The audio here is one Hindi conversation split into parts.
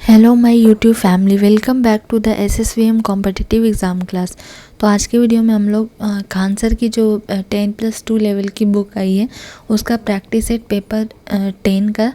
Hello my YouTube family, welcome back to the SSVM competitive exam class. तो आज के वीडियो में हम लोग खान सर की जो 10+2 लेवल की बुक आई है उसका प्रैक्टिस सेट पेपर 10 का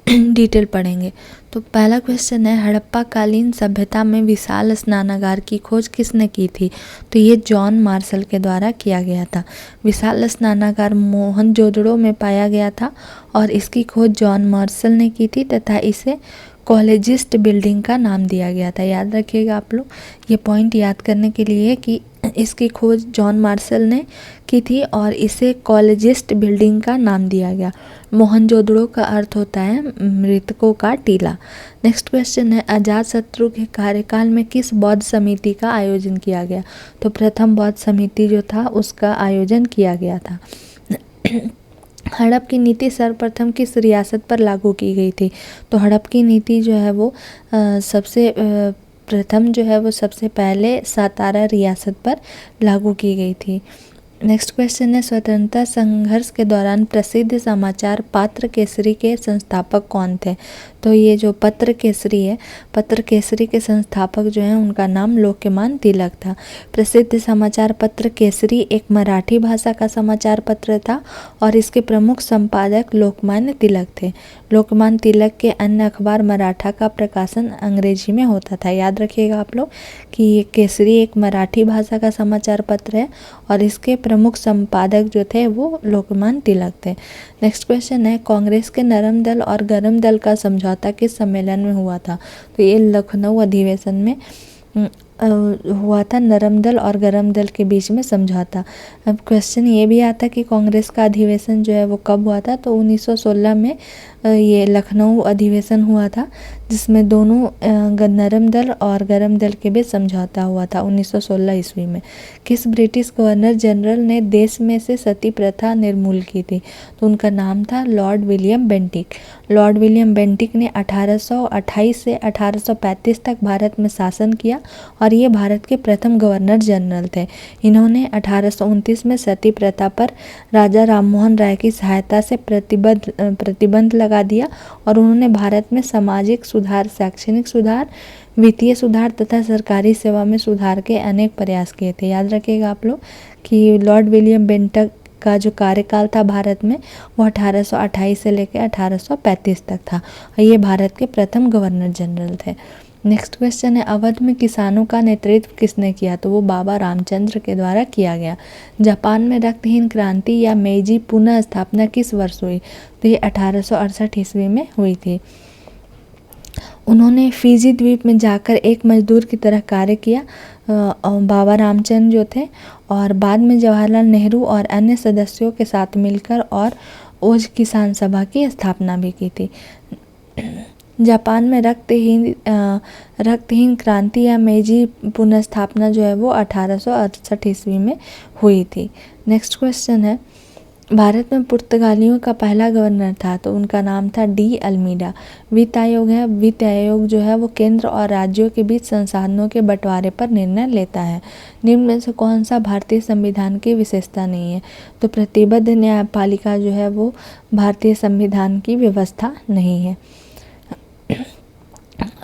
डिटेल पढ़ेंगे। तो पहला क्वेश्चन है, हड़प्पा कालीन सभ्यता में विशाल स्नानागार की खोज किसने की थी? तो ये जॉन मार्शल के द्वारा किया गया था। विशाल स्नानागार मोहनजोदड़ो में पाया गया था और इसकी खोज जॉन मार्शल ने की थी तथा इसे कॉलेजिस्ट बिल्डिंग का नाम दिया गया था। याद रखिएगा आप लोग, ये पॉइंट याद करने के लिए कि इसकी खोज जॉन मार्शल ने की थी और इसे कॉलेजिस्ट बिल्डिंग का नाम दिया गया। मोहनजोदड़ो का अर्थ होता है मृतकों का टीला। नेक्स्ट क्वेश्चन है, अजातशत्रु के कार्यकाल में किस बौद्ध समिति का आयोजन किया गया? तो प्रथम बौद्ध समिति जो था उसका आयोजन किया गया था। हड़प की नीति सर्वप्रथम किस रियासत पर लागू की गई थी? तो हड़प की नीति जो है वो प्रथम जो है वो सबसे पहले सातारा रियासत पर लागू की गई थी। नेक्स्ट क्वेश्चन है, स्वतंत्रता संघर्ष के दौरान प्रसिद्ध समाचार पत्र केसरी के संस्थापक कौन थे? तो ये जो पत्र केसरी है, पत्र केसरी के संस्थापक जो हैं उनका नाम लोकमान तिलक था। प्रसिद्ध समाचार पत्र केसरी एक मराठी भाषा का समाचार पत्र था और इसके प्रमुख संपादक लोकमान्य तिलक थे। लोकमान्य तिलक के अन्य अखबार मराठा का प्रकाशन अंग्रेजी में होता था। याद रखिएगा आप लोग कि ये केसरी एक मराठी भाषा का समाचार पत्र है और इसके प्रमुख संपादक जो थे वो लोकमान्य तिलक थे। नेक्स्ट क्वेश्चन है, कांग्रेस के नरम दल और गरम दल का समझौता किस सम्मेलन में हुआ था? तो ये लखनऊ अधिवेशन में हुआ था, नरम दल और गरम दल के बीच में समझौता। अब क्वेश्चन ये भी आता कि कांग्रेस का अधिवेशन जो है वो कब हुआ था? तो 1916 में ये लखनऊ अधिवेशन हुआ था जिसमें दोनों नरम दल और गरम दल के बीच समझौता हुआ था 1916 ईस्वी में। किस ब्रिटिश गवर्नर जनरल ने देश में से सती प्रथा निर्मूल की थी? तो उनका नाम था Lord William Bentinck. Lord William Bentinck ने 1828 से 1835 तक भारत में शासन किया और ये भारत के प्रथम गवर्नर जनरल थे। इन्होंने 1829 में सती प्रथा पर राजा राममोहन राय की सहायता से प्रतिबंध लगा दिया और उन्होंने भारत में सामाजिक सुधार, शैक्षणिक सुधार, वित्तीय सुधार तथा सरकारी सेवा में सुधार के अनेक प्रयास किए थे। याद रखिएगा आप लोग कि लॉर्ड विलियम बेंटिक का जो कार्यकाल था भारत में वो 1828 से लेकर 1835 तक था और ये भारत के प्रथम गवर्नर जनरल थे। नेक्स्ट क्वेश्चन है, अवध में किसानों का नेतृत्व किसने किया? तो वो बाबा रामचंद्र के द्वारा किया गया। जापान में रक्तहीन क्रांति या मेजी पुनः स्थापना किस वर्ष हुई? तो ये 1868 ईस्वी में हुई थी। उन्होंने फिजी द्वीप में जाकर एक मजदूर की तरह कार्य किया बाबा रामचंद्र जो थे, और बाद में जवाहरलाल नेहरू और अन्य सदस्यों के साथ मिलकर और ओज किसान सभा की स्थापना भी की थी। जापान में रक्तहीन क्रांति या मेजी पुनर्स्थापना जो है वो 1868 ईस्वी में हुई थी। नेक्स्ट क्वेश्चन है, भारत में पुर्तगालियों का पहला गवर्नर था तो उनका नाम था डी अल्मीडा। वित्त आयोग है, वित्त आयोग जो है वो केंद्र और राज्यों के बीच संसाधनों के बंटवारे पर निर्णय लेता है। निम्न में से कौन सा भारतीय संविधान की विशेषता नहीं है? तो प्रतिबद्ध न्यायपालिका जो है वो भारतीय संविधान की व्यवस्था नहीं है।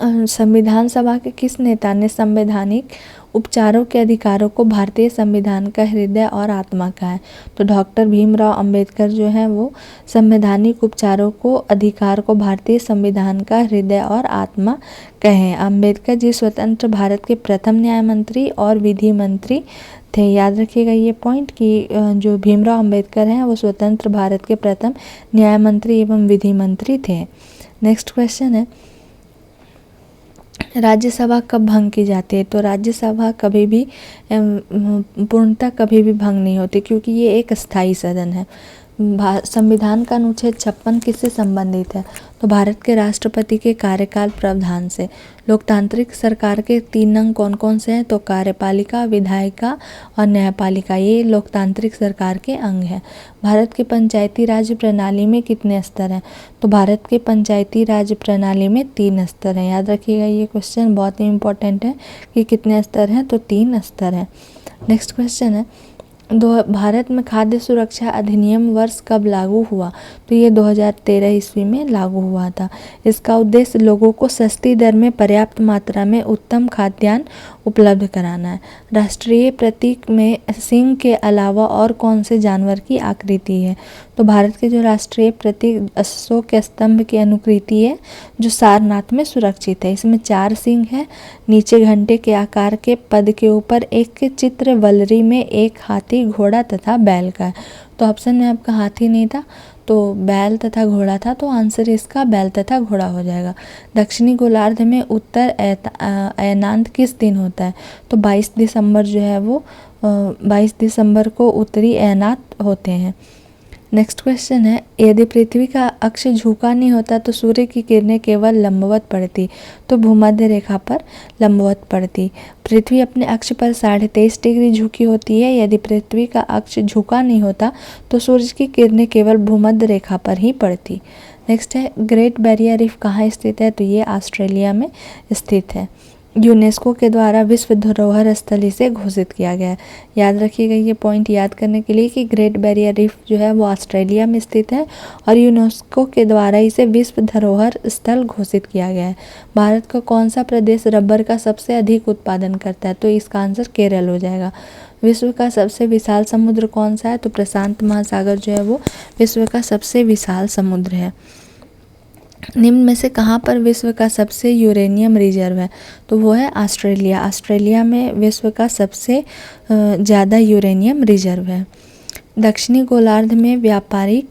संविधान सभा के किस नेता ने संवैधानिक उपचारों के अधिकारों को भारतीय संविधान का हृदय और आत्मा कहा है? तो डॉक्टर भीमराव अंबेडकर जो है वो संवैधानिक उपचारों को अधिकार को भारतीय संविधान का हृदय और आत्मा कहे। अंबेडकर जी स्वतंत्र भारत के प्रथम न्याय मंत्री और विधि मंत्री थे। याद रखिएगा ये पॉइंट कि जो भीमराव अंबेडकर हैं वो स्वतंत्र भारत के प्रथम न्याय मंत्री एवं विधि मंत्री थे। नेक्स्ट क्वेश्चन है, राज्यसभा कब भंग की जाती है? तो राज्यसभा कभी भी पूर्णतः कभी भी भंग नहीं होती क्योंकि ये एक स्थायी सदन है। संविधान का अनुच्छेद 56 किससे संबंधित है? तो भारत के राष्ट्रपति के कार्यकाल प्रावधान से। लोकतांत्रिक सरकार के 3 अंग कौन कौन से हैं? तो कार्यपालिका, विधायिका और न्यायपालिका, ये लोकतांत्रिक सरकार के अंग हैं। भारत के पंचायती राज प्रणाली में कितने स्तर हैं? तो भारत के पंचायती राज प्रणाली में 3 स्तर हैं। याद रखिएगा ये क्वेश्चन बहुत ही इंपॉर्टेंट है कि कितने स्तर हैं? तो 3 स्तर हैं। नेक्स्ट क्वेश्चन है, भारत में खाद्य सुरक्षा अधिनियम वर्ष कब लागू हुआ? तो ये 2013 ईस्वी में लागू हुआ था। इसका उद्देश्य लोगों को सस्ती दर में पर्याप्त मात्रा में उत्तम खाद्यान्न उपलब्ध कराना है। राष्ट्रीय प्रतीक में सिंह के अलावा और कौन से जानवर की आकृति है? तो भारत के जो राष्ट्रीय प्रतीक अशोक के स्तंभ की अनुकृति है, जो सारनाथ में सुरक्षित है। इसमें 4 सिंह है, नीचे घंटे के आकार के पद के ऊपर एक चित्र, वलरी में एक हाथी, घोड़ा तथा बैल का है। तो ऑप्शन में आपका हाथी नहीं था, तो बैल तथा घोड़ा था, तो आंसर इसका बैल तथा घोड़ा हो जाएगा। दक्षिणी गोलार्ध में उत्तर अयनांत किस दिन होता है? तो 22 दिसंबर जो है वो 22 दिसंबर को उत्तरी अयनांत होते हैं। नेक्स्ट क्वेश्चन है, यदि पृथ्वी का अक्ष झुका नहीं होता तो सूर्य की किरणें केवल लंबवत पड़ती, तो भूमध्य रेखा पर लंबवत पड़ती। पृथ्वी अपने अक्ष पर 23.5 डिग्री झुकी होती है। यदि पृथ्वी का अक्ष झुका नहीं होता तो सूर्य की किरणें केवल भूमध्य रेखा पर ही पड़ती। नेक्स्ट है, ग्रेट बैरियर रीफ कहाँ स्थित है? तो ये ऑस्ट्रेलिया में स्थित है। यूनेस्को के द्वारा विश्व धरोहर स्थल इसे घोषित किया गया है। याद रखिएगा ये पॉइंट याद करने के लिए कि ग्रेट बैरियर रीफ जो है वो ऑस्ट्रेलिया में स्थित है और यूनेस्को के द्वारा इसे विश्व धरोहर स्थल घोषित किया गया है। भारत का कौन सा प्रदेश रबर का सबसे अधिक उत्पादन करता है? तो इसका आंसर केरल हो जाएगा। विश्व का सबसे विशाल समुद्र कौन सा है? तो प्रशांत महासागर जो है वो विश्व का सबसे विशाल समुद्र है। निम्न में से कहाँ पर विश्व का सबसे यूरेनियम रिजर्व है? तो वो है ऑस्ट्रेलिया। ऑस्ट्रेलिया में विश्व का सबसे ज़्यादा यूरेनियम रिजर्व है। दक्षिणी गोलार्ध में व्यापारिक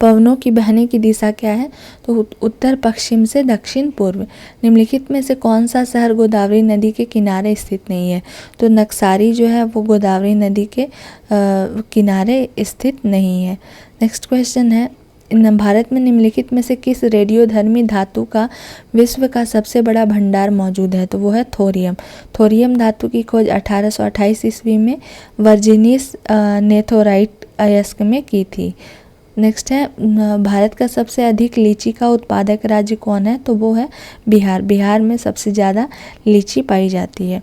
पवनों की बहने की दिशा क्या है? तो उत्तर पश्चिम से दक्षिण पूर्व। निम्नलिखित में से कौन सा शहर गोदावरी नदी के किनारे स्थित नहीं है? तो नक्सारी जो है वो गोदावरी नदी के किनारे स्थित नहीं है। नेक्स्ट क्वेश्चन है, भारत में निम्नलिखित में से किस रेडियोधर्मी धातु का विश्व का सबसे बड़ा भंडार मौजूद है? तो वो है थोरियम। थोरियम धातु की खोज 1828 ईस्वी में वर्जीनियस नेथोराइट अयस्क में की थी। नेक्स्ट है, भारत का सबसे अधिक लीची का उत्पादक राज्य कौन है? तो वो है बिहार। बिहार में सबसे ज़्यादा लीची पाई जाती है।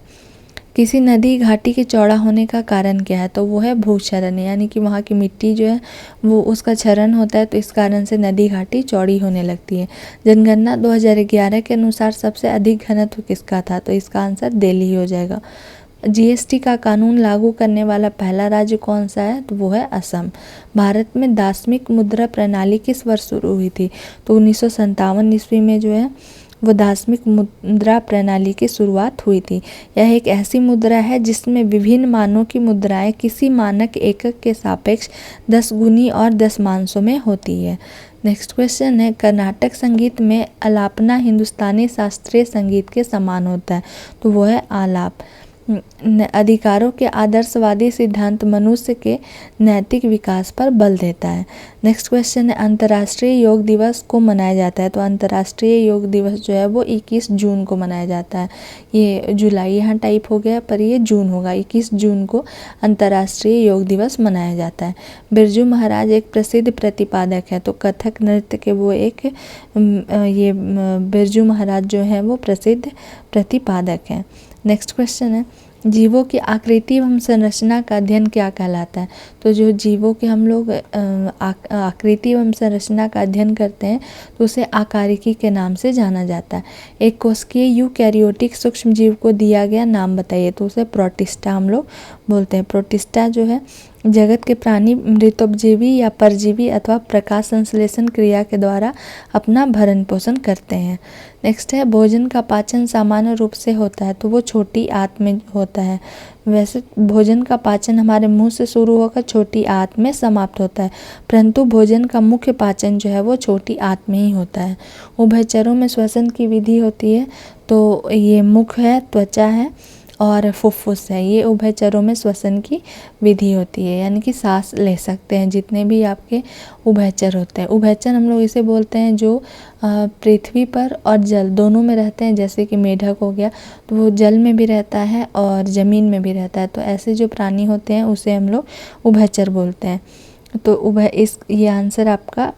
किसी नदी घाटी के चौड़ा होने का कारण क्या है? तो वो है भूक्षरण, यानी कि वहाँ की मिट्टी जो है वो उसका क्षरण होता है, तो इस कारण से नदी घाटी चौड़ी होने लगती है। जनगणना 2011 के अनुसार सबसे अधिक घनत्व किसका था? तो इसका आंसर दिल्ली हो जाएगा। जीएसटी का कानून लागू करने वाला पहला राज्य कौन सा है? तो वो है असम। भारत में दार्शनिक मुद्रा प्रणाली किस वर्ष शुरू हुई थी? तो 1957 ईस्वी में जो है वो दार्शनिक मुद्रा प्रणाली की शुरुआत हुई थी। यह एक ऐसी मुद्रा है जिसमें विभिन्न मानों की मुद्राएं किसी मानक एकक के सापेक्ष 10 गुनी और दशमांशों में होती है। नेक्स्ट क्वेश्चन है, कर्नाटक संगीत में आलापना हिंदुस्तानी शास्त्रीय संगीत के समान होता है, तो वो है आलाप। अधिकारों के आदर्शवादी सिद्धांत मनुष्य के नैतिक विकास पर बल देता है। नेक्स्ट क्वेश्चन है, अंतर्राष्ट्रीय योग दिवस को मनाया जाता है? तो अंतर्राष्ट्रीय योग दिवस जो है वो 21 जून को मनाया जाता है। ये जुलाई यहाँ टाइप हो गया पर ये जून होगा। 21 जून को अंतर्राष्ट्रीय योग दिवस मनाया जाता है। बिरजू महाराज एक प्रसिद्ध प्रतिपादक है, तो कथक नृत्य के वो एक ये बिरजू महाराज जो है वो प्रसिद्ध प्रतिपादक हैं। नेक्स्ट क्वेश्चन है, जीवों की आकृति एवं संरचना का अध्ययन क्या कहलाता है? तो जो जीवों के हम लोग आकृति एवं संरचना का अध्ययन करते हैं तो उसे आकारिकी के नाम से जाना जाता है। एक कोशिकीय यूकैरियोटिक सूक्ष्म जीव को दिया गया नाम बताइए? तो उसे प्रोटिस्टा हम लोग बोलते हैं। प्रोटिस्टा जो है जगत के प्राणी मृतोपजीवी या परजीवी अथवा प्रकाश संश्लेषण क्रिया के द्वारा अपना भरण पोषण करते हैं। नेक्स्ट है, भोजन का पाचन सामान्य रूप से होता है? तो वो छोटी आंत में होता है। वैसे भोजन का पाचन हमारे मुंह से शुरू होकर छोटी आंत में समाप्त होता है, परंतु भोजन का मुख्य पाचन जो है वो छोटी आंत में ही होता है। उभयचरों में श्वसन की विधि होती है, तो ये मुख है, त्वचा है और फुफ्फुस है। ये उभयचरों में श्वसन की विधि होती है, यानी कि सांस ले सकते हैं जितने भी आपके उभयचर होते हैं। उभयचर हम लोग इसे बोलते हैं जो पृथ्वी पर और जल दोनों में रहते हैं। जैसे कि मेढक हो गया तो वो जल में भी रहता है और ज़मीन में भी रहता है, तो ऐसे जो प्राणी होते हैं उसे हम लोग उभयचर बोलते हैं। तो ये आंसर आपका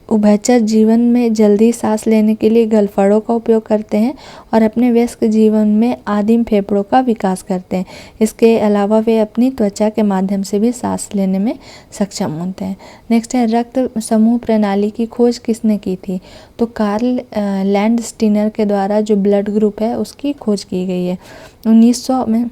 उभयचर जीवन में जल्दी सांस लेने के लिए गलफड़ों का उपयोग करते हैं और अपने व्यस्क जीवन में आदिम फेफड़ों का विकास करते हैं। इसके अलावा वे अपनी त्वचा के माध्यम से भी सांस लेने में सक्षम होते हैं। नेक्स्ट है, रक्त समूह प्रणाली की खोज किसने की थी? तो कार्ल लैंडस्टीनर के द्वारा जो ब्लड ग्रुप है उसकी खोज की गई है। 1900 में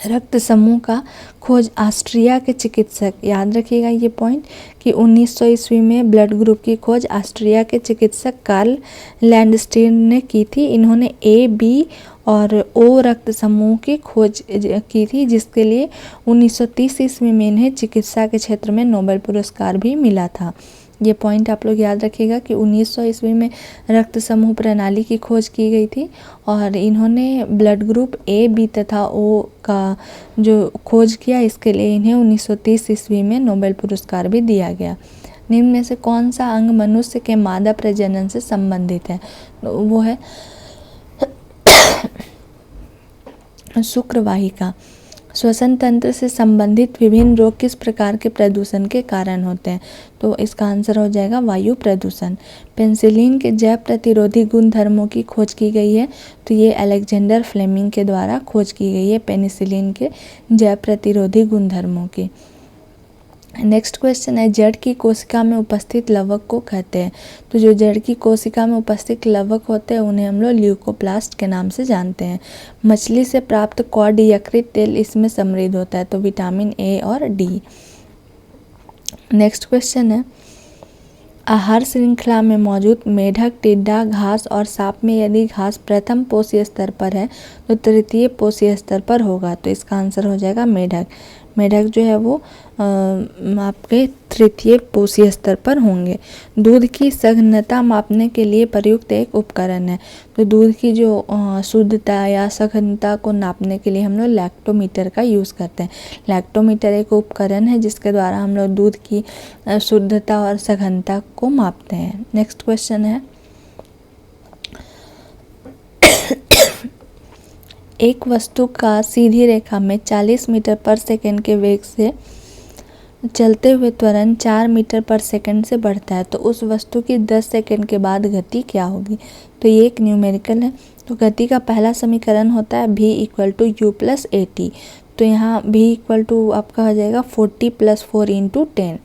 रक्त समूह का खोज ऑस्ट्रिया के चिकित्सक, याद रखिएगा ये पॉइंट कि 1900 ईस्वी में ब्लड ग्रुप की खोज ऑस्ट्रिया के चिकित्सक कार्ल लैंडस्टीन ने की थी। इन्होंने ए, बी और ओ रक्त समूह की खोज की थी, जिसके लिए 1930 ईस्वी में इन्हें चिकित्सा के क्षेत्र में नोबेल पुरस्कार भी मिला था। ये पॉइंट आप लोग याद रखिएगा कि 1900 ईस्वी में रक्त समूह प्रणाली की खोज की गई थी और इन्होंने ब्लड ग्रुप ए, बी तथा ओ का जो खोज किया, इसके लिए इन्हें 1930 ईस्वी में नोबेल पुरस्कार भी दिया गया। निम्न में से कौन सा अंग मनुष्य के मादा प्रजनन से संबंधित है? तो वो है शुक्रवाहिका। श्वसन तंत्र से संबंधित विभिन्न रोग किस प्रकार के प्रदूषण के कारण होते हैं? तो इसका आंसर हो जाएगा वायु प्रदूषण। पेनिसिलिन के जैव प्रतिरोधी गुण धर्मों की खोज की गई है, तो ये अलेक्जेंडर फ्लेमिंग के द्वारा खोज की गई है पेनिसिलिन के जैव प्रतिरोधी गुण धर्मों की। नेक्स्ट क्वेश्चन है, जड़ की कोशिका में उपस्थित लवक को कहते हैं? तो जो जड़ की कोशिका में उपस्थित लवक होते हैं उन्हें हम लोग ल्यूकोप्लास्ट के नाम से जानते हैं। मछली से प्राप्त कॉड यकृत तेल इसमें समृद्ध होता है, तो विटामिन ए और डी। नेक्स्ट क्वेश्चन है, आहार श्रृंखला में मौजूद मेढक, टिड्डा, घास और सांप में यदि घास प्रथम पोषीय स्तर पर है तो तृतीय पोषीय स्तर पर होगा, तो इसका आंसर हो जाएगा मेढक। मेढक जो है वो आपके तृतीय पोषीय स्तर पर होंगे। दूध की सघनता मापने के लिए प्रयुक्त एक उपकरण है, तो दूध की जो शुद्धता या सघनता को नापने के लिए हम लोग लैक्टोमीटर का यूज़ करते हैं। लैक्टोमीटर एक उपकरण है जिसके द्वारा हम लोग दूध की शुद्धता और सघनता को मापते हैं। नेक्स्ट क्वेश्चन है, एक वस्तु का सीधी रेखा में 40 मीटर पर सेकंड के वेग से चलते हुए त्वरण 4 मीटर पर सेकंड से बढ़ता है, तो उस वस्तु की 10 सेकंड के बाद गति क्या होगी? तो ये एक न्यूमेरिकल है। तो गति का पहला समीकरण होता है v = u + at, तो यहाँ v = आपका हो जाएगा 40 + 4 × 10।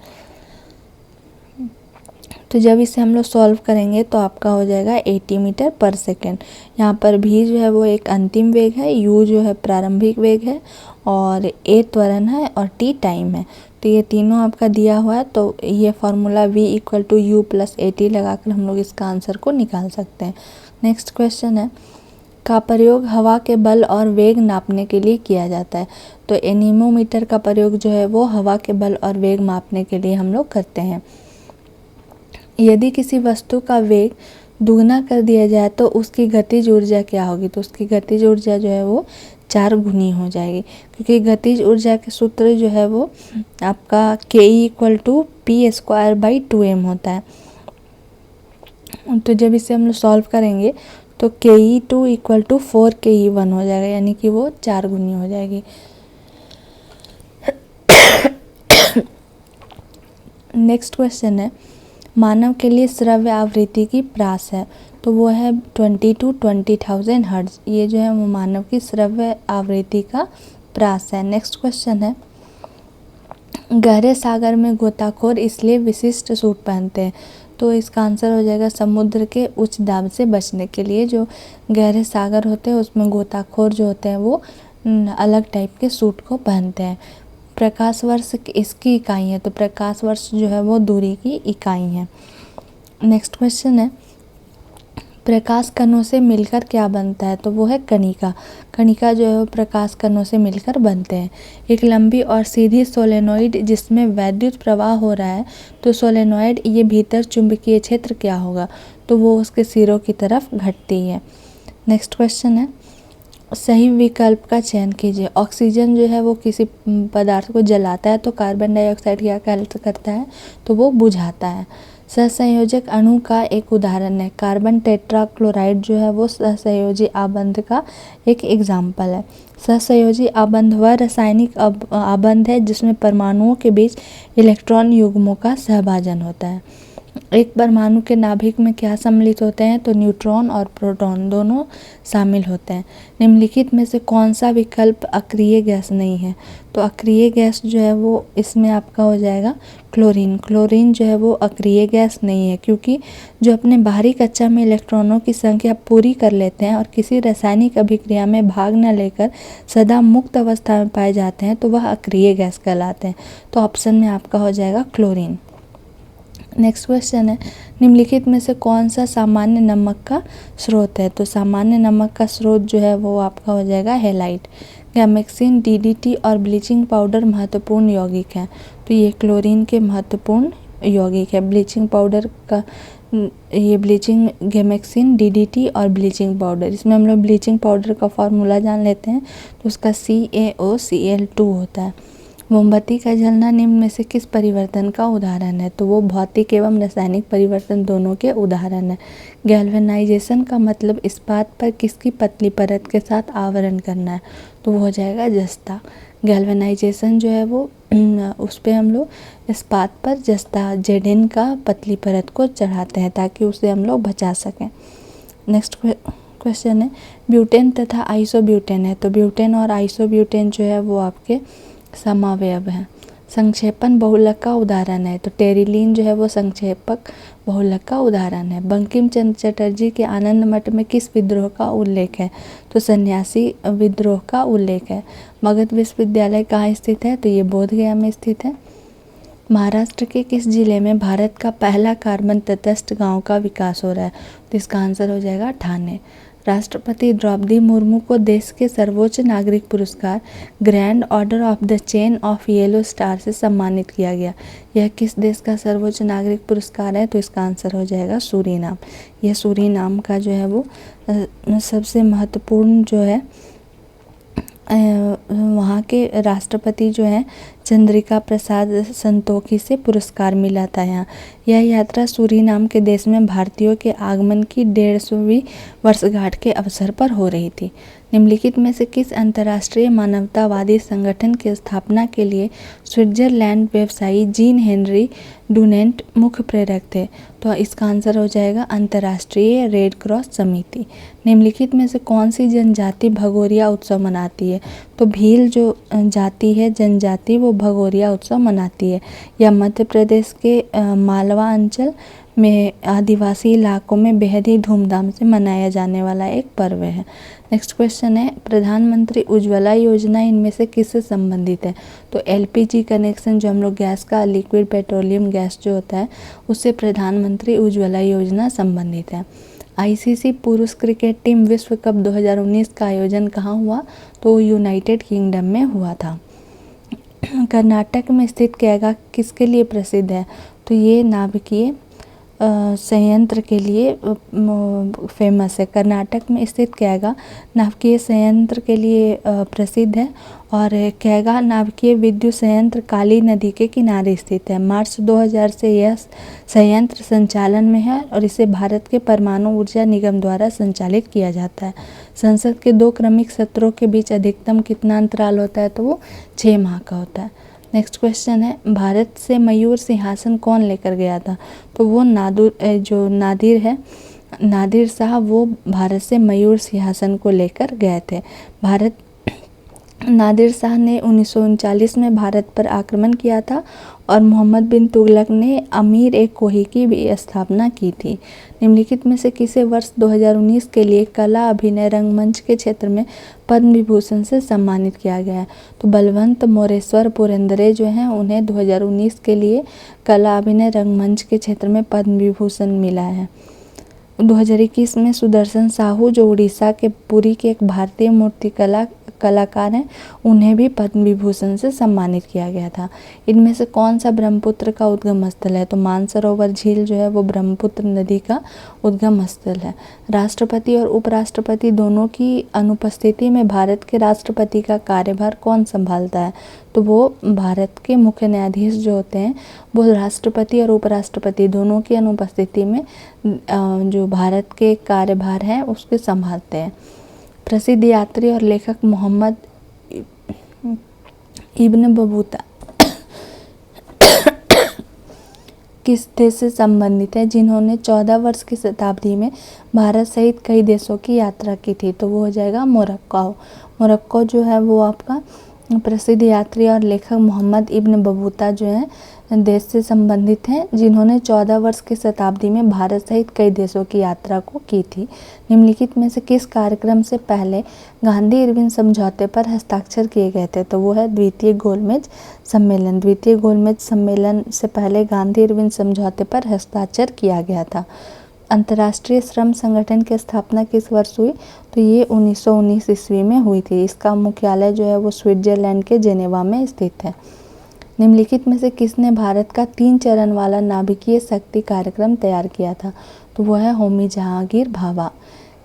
तो जब इसे हम लोग सॉल्व करेंगे तो आपका हो जाएगा 80 मीटर पर सेकेंड। यहाँ पर भी जो है वो एक अंतिम वेग है, u जो है प्रारंभिक वेग है और a त्वरण है और t टाइम है। तो ये तीनों आपका दिया हुआ है, तो ये फार्मूला v = u + at लगाकर हम लोग इसका आंसर को निकाल सकते हैं। नेक्स्ट क्वेश्चन है, का प्रयोग हवा के बल और वेग नापने के लिए किया जाता है? तो एनीमोमीटर का प्रयोग जो है वो हवा के बल और वेग मापने के लिए हम लोग करते हैं। यदि किसी वस्तु का वेग दुगना कर दिया जाए तो उसकी गतिज ऊर्जा क्या होगी? तो उसकी गतिज ऊर्जा जो है वो 4 गुनी हो जाएगी, क्योंकि गतिज ऊर्जा के सूत्र जो है वो आपका ke = p²/2m होता है। तो जब इसे हम लोग सॉल्व करेंगे तो ke2 = 4 ke1 हो जाएगा, यानी कि वो 4 गुनी हो जाएगी। नेक्स्ट क्वेश्चन है, मानव के लिए श्रव्य आवृत्ति की प्रास है? तो वो है 20 to 20,000 हर्ट्ज। ये जो है वो मानव की श्रव्य आवृत्ति का प्रास है। नेक्स्ट क्वेश्चन है, गहरे सागर में गोताखोर इसलिए विशिष्ट सूट पहनते हैं? तो इसका आंसर हो जाएगा समुद्र के उच्च दाब से बचने के लिए। जो गहरे सागर होते हैं उसमें गोताखोर जो होते हैं वो अलग टाइप के सूट को पहनते हैं। प्रकाश वर्ष इसकी इकाई है, तो प्रकाश वर्ष जो है वो दूरी की इकाई है। नेक्स्ट क्वेश्चन है, प्रकाश कणों से मिलकर क्या बनता है? तो वो है कणिका। कणिका जो है वो प्रकाश कणों से मिलकर बनते हैं। एक लंबी और सीधी सोलेनोइड जिसमें वैद्युत प्रवाह हो रहा है, तो सोलेनोइड ये भीतर चुंबकीय क्षेत्र क्या होगा? तो वो उसके सिरों की तरफ घटती है। नेक्स्ट क्वेश्चन है, सही विकल्प का चयन कीजिए। ऑक्सीजन जो है वो किसी पदार्थ को जलाता है, तो कार्बन डाइऑक्साइड क्या करता है? तो वो बुझाता है। सहसंयोजक अणु का एक उदाहरण है कार्बन टेट्राक्लोराइड जो है वो सहसंयोजी आबंध का एक एग्जाम्पल है। सहसंयोजी आबंध वह रासायनिक आबंध है जिसमें परमाणुओं के बीच इलेक्ट्रॉन युग्मों का सहभाजन होता है। एक परमाणु के नाभिक में क्या सम्मिलित होते हैं? तो न्यूट्रॉन और प्रोटॉन दोनों शामिल होते हैं। निम्नलिखित में से कौन सा विकल्प अक्रिय गैस नहीं है? तो अक्रिय गैस जो है वो इसमें आपका हो जाएगा क्लोरीन। क्लोरीन जो है वो अक्रिय गैस नहीं है, क्योंकि जो अपने बाहरी कक्षा में इलेक्ट्रॉनों की संख्या पूरी कर लेते हैं और किसी रासायनिक अभिक्रिया में भाग न लेकर सदा मुक्त अवस्था में पाए जाते हैं, तो वह अक्रिय गैस कहलाते हैं। तो ऑप्शन में आपका हो जाएगा क्लोरीन। नेक्स्ट क्वेश्चन है, निम्नलिखित में से कौन सा सामान्य नमक का स्रोत है? तो सामान्य नमक का स्रोत जो है वो आपका हो जाएगा हैलाइट। गैमेक्सिन, डीडीटी और ब्लीचिंग पाउडर महत्वपूर्ण यौगिक हैं। तो ये क्लोरीन के महत्वपूर्ण यौगिक है। ब्लीचिंग पाउडर का ये ब्लीचिंग गैमेक्सिन, डीडीटी और ब्लीचिंग पाउडर, इसमें हम लोग ब्लीचिंग पाउडर का फॉर्मूला जान लेते हैं। तो उसका CaOCl2 होता है। मोमबत्ती का जलना निम्न में से किस परिवर्तन का उदाहरण है? तो वो भौतिक एवं रासायनिक परिवर्तन दोनों के उदाहरण है। गैल्वेनाइजेशन का मतलब इस्पात पर किसकी पतली परत के साथ आवरण करना है? तो वो हो जाएगा जस्ता। गैल्वेनाइजेशन जो है वो उस पर हम लोग इस्पात पर जस्ता जेडिन का पतली परत को चढ़ाते हैं ताकि उसे हम लोग बचा सकें। नेक्स्ट क्वेश्चन है, ब्यूटेन तथा आइसोब्यूटेन है। तो ब्यूटेन और आइसोब्यूटेन जो है वो आपके समावयव हैं। संक्षेपण बहुलक का उदाहरण है। तो टेरिलीन जो है वो संक्षेपक बहुलक का उदाहरण है। बंकिम चंद्र चटर्जी के आनंद मठ में किस विद्रोह का उल्लेख है? तो सन्यासी विद्रोह का उल्लेख है। मगध विश्वविद्यालय कहाँ स्थित है? तो ये बोधगया में स्थित है। महाराष्ट्र के किस जिले में भारत का पहला कार्बन तटस्थ गांव का विकास हो रहा है? तो इसका आंसर हो जाएगा ठाणे। राष्ट्रपति द्रौपदी मुर्मू को देश के सर्वोच्च नागरिक पुरस्कार grand order of the chain of yellow star से सम्मानित किया गया। यह किस देश का सर्वोच्च नागरिक पुरस्कार है? तो इसका आंसर हो जाएगा सूरीनाम। यह सूरीनाम का जो है वो सबसे महत्वपूर्ण जो है वहाँ के राष्ट्रपति जो हैं चंद्रिका प्रसाद संतोखी से पुरस्कार मिला था यहाँ। यह यात्रा सूरीनाम के देश में भारतीयों के आगमन की 150वीं वर्षगांठ के अवसर पर हो रही थी। निम्नलिखित में से किस अंतर्राष्ट्रीय मानवतावादी संगठन की स्थापना के लिए स्विट्जरलैंड व्यवसायी जीन हेनरी डुनेंट मुख्य प्रेरक थे? तो इसका आंसर हो जाएगा अंतर्राष्ट्रीय रेड क्रॉस समिति। निम्नलिखित में से कौन सी जनजाति भगोरिया उत्सव मनाती है? तो भील जो जाति है जनजाति वो भगोरिया उत्सव मनाती है। यह मध्य प्रदेश के मालवा अंचल में आदिवासी इलाकों में बेहद ही धूमधाम से मनाया जाने वाला एक पर्व है। नेक्स्ट क्वेश्चन है, प्रधानमंत्री उज्ज्वला योजना इनमें से किससे संबंधित है? तो LPG कनेक्शन जो हम लोग गैस का लिक्विड पेट्रोलियम गैस जो होता है उससे प्रधानमंत्री उज्ज्वला योजना संबंधित है। ICC पुरुष क्रिकेट टीम विश्व कप 2019 का आयोजन कहाँ हुआ? तो यूनाइटेड किंगडम में हुआ था। कर्नाटक में स्थित कैगा किसके लिए प्रसिद्ध है? तो ये नाभिकीय संयंत्र के लिए फेमस है। कर्नाटक में स्थित कैगा नाभिकीय संयंत्र के लिए प्रसिद्ध है और कैगा नाभिकीय विद्युत संयंत्र काली नदी के किनारे स्थित है। मार्च 2000 से यह संयंत्र संचालन में है और इसे भारत के परमाणु ऊर्जा निगम द्वारा संचालित किया जाता है। संसद के 2 क्रमिक सत्रों के बीच अधिकतम कितना अंतराल होता है? तो वो 6 माह का होता है। नेक्स्ट क्वेश्चन है, भारत से मयूर सिंहासन कौन लेकर गया था? तो वो नादिर है, नादिर साहब वो भारत से मयूर सिंहासन को लेकर गए थे। नादिर शाह ने 1939 में भारत पर आक्रमण किया था और मोहम्मद बिन तुगलक ने अमीर-ए-कोही की भी स्थापना की थी। निम्नलिखित में से किसे वर्ष 2019 के लिए कला अभिनय रंगमंच के क्षेत्र में पद्म विभूषण से सम्मानित किया गया है? तो बलवंत मोरेश्वर पुरंदरे जो हैं उन्हें 2019 के लिए कला अभिनय रंगमंच के क्षेत्र में पद्म विभूषण मिला है। 2021 में सुदर्शन साहू जो उड़ीसा के पुरी के एक भारतीय मूर्तिकला कलाकार हैं उन्हें भी पद्म विभूषण से सम्मानित किया गया था। इनमें से कौन सा ब्रह्मपुत्र का उद्गम स्थल है? तो मानसरोवर झील जो है वो ब्रह्मपुत्र नदी का उद्गम स्थल है। राष्ट्रपति और उपराष्ट्रपति दोनों की अनुपस्थिति में भारत के राष्ट्रपति का कार्यभार कौन संभालता है? तो वो भारत के मुख्य न्यायाधीश जो होते हैं वो राष्ट्रपति और उपराष्ट्रपति दोनों की अनुपस्थिति में जो भारत के कार्यभार हैं उसके संभालते हैं। प्रसिद्ध यात्री और लेखक मोहम्मद इब्न बतूता किस देश से संबंधित है जिन्होंने 14 वर्ष की शताब्दी में भारत सहित कई देशों की यात्रा की थी? तो वो हो जाएगा मोरक्को। मोरक्को जो है वो आपका प्रसिद्ध यात्री और लेखक मोहम्मद इब्न बतूता जो है देश से संबंधित हैं जिन्होंने 14 वर्ष की शताब्दी में भारत सहित कई देशों की यात्रा को की थी। निम्नलिखित में से किस कार्यक्रम से पहले गांधी इरविन समझौते पर हस्ताक्षर किए गए थे? तो वो है द्वितीय गोलमेज सम्मेलन। द्वितीय गोलमेज सम्मेलन से पहले गांधी इरविन समझौते पर हस्ताक्षर किया गया था। अंतर्राष्ट्रीय श्रम संगठन की स्थापना किस वर्ष हुई? तो ये 1919 ईस्वी में हुई थी। इसका मुख्यालय जो है वो स्विट्जरलैंड के जेनेवा में स्थित है। निम्नलिखित में से किसने भारत का 3 चरण वाला नाभिकीय शक्ति कार्यक्रम तैयार किया था? तो वो है होमी जहांगीर भाभा।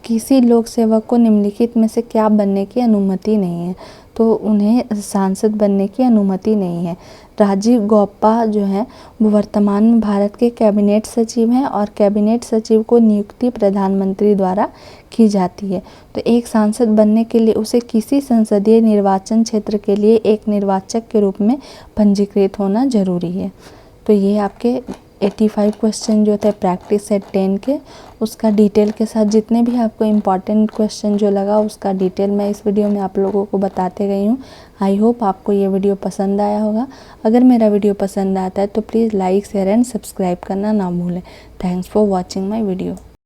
किसी लोक सेवक को निम्नलिखित में से क्या बनने की अनुमति नहीं है? तो उन्हें सांसद बनने की अनुमति नहीं है। राजीव गौबा जो है वो वर्तमान में भारत के कैबिनेट सचिव हैं और कैबिनेट सचिव को नियुक्ति प्रधानमंत्री द्वारा की जाती है। तो एक सांसद बनने के लिए उसे किसी संसदीय निर्वाचन क्षेत्र के लिए एक निर्वाचक के रूप में पंजीकृत होना जरूरी है। तो ये आपके 85 क्वेश्चन जो थे प्रैक्टिस सेट 10 के, उसका डिटेल के साथ जितने भी आपको इम्पॉर्टेंट क्वेश्चन जो लगा उसका डिटेल मैं इस वीडियो में आप लोगों को बताते गई हूँ। आई होप आपको ये वीडियो पसंद आया होगा। अगर मेरा वीडियो पसंद आता है तो please like share and subscribe करना ना भूलें। Thanks for watching my video.